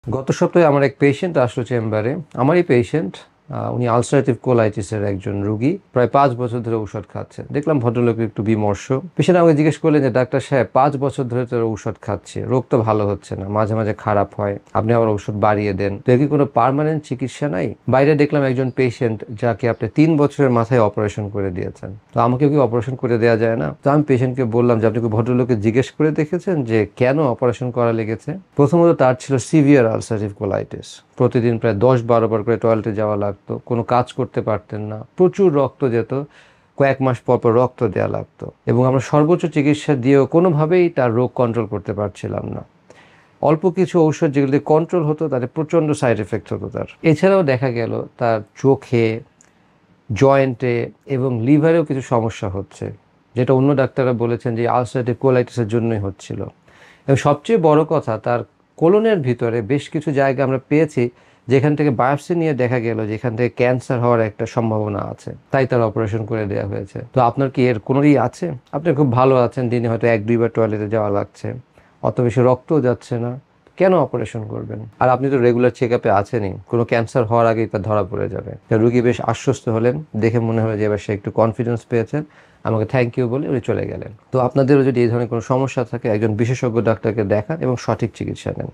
গত সপ্তাহে আমার এক পেশেন্ট আসলো চেম্বারে। আমারই পেশেন্ট। উনি আলসারেটিভ কোলাইটিসের একজন রুগী, প্রায় 5 বছর ধরে ঔষধ খাচ্ছেন। দেখলাম ভদ্রলোক একটু বিমর্ষ। পেশেন্ট আমাকে জিজ্ঞেস করলেন যে, ডাক্তার সাহেব, 5 বছর ধরে তো ঔষধ খাচ্ছি, রোগ তো ভালো হচ্ছে না, মাঝে মাঝে খারাপ হয়, আপনি আবার ঔষধ বাড়িয়ে দেন, তো এর কি কোনো পার্মানেন্ট চিকিৎসা নাই? বাইরে দেখলাম একজন পেশেন্ট যাকে আপনি 3 বছরের মাথায় অপারেশন করে দিয়েছেন, তো আমাকেও কি অপারেশন করে দেওয়া যায় না? তো আমি পেশেন্টকে বললাম যে, আপনি কি ভদ্রলোককে জিজ্ঞেস করে দেখেছেন যে কেন অপারেশন করা লেগেছে? প্রথমত তার ছিল সিভিয়ার আলসারেটিভ কোলাইটিস। প্রতিদিন প্রায় 10-12 বার করে টয়লেটে যাওয়া লাগতো, কোনো কাজ করতে পারতেন না, প্রচুর রক্ত যেত, কয়েক মাস পর পর রক্ত দেওয়া লাগতো, এবং আমরা সর্বোচ্চ চিকিৎসা দিয়েও কোনোভাবেই তার রোগ কন্ট্রোল করতে পারছিলাম না। অল্প কিছু ঔষধ যেগুলো কন্ট্রোল হতো, তাতে প্রচণ্ড সাইড এফেক্ট হতো তার। এছাড়াও দেখা গেল তার চোখে, জয়েন্টে এবং লিভারেও কিছু সমস্যা হচ্ছে, যেটা অন্য ডাক্তাররা বলেছেন যে আলসারেটিভ কোলাইটিসের জন্যই হচ্ছিল। এবং সবচেয়ে বড় কথা, তার কোলনের ভিতরে বেশ কিছু জায়গা আমরা পেয়েছি যেখান থেকে বায়োপসি নিয়ে দেখা গেল যে এখান থেকে ক্যান্সার হওয়ার একটা সম্ভাবনা আছে, তাই তার অপারেশন করে দেওয়া হয়েছে। তো আপনার কি এর কোনোই আছে? আপনি খুব ভালো আছেন, দিনে হয়তো 1-2 বার টয়লেটে যাওয়া লাগছে, অত বেশি রক্তও যাচ্ছে না, কেন অপারেশন করবেন? আর আপনি তো রেগুলার চেক আপে আছেনই, কোনো ক্যান্সার হওয়ার আগেই তা ধরা পড়ে যাবে। রুগী বেশ আশ্বস্ত হলেন, দেখে মনে হলো যে এবার সে একটু কনফিডেন্স পেয়েছেন। আমাকে থ্যাংক ইউ বলে উনি চলে গেলেন। তো আপনাদেরও যদি এই ধরনের কোনো সমস্যা থাকে, একজন বিশেষজ্ঞ ডাক্তারকে দেখান এবং সঠিক চিকিৎসা নেন।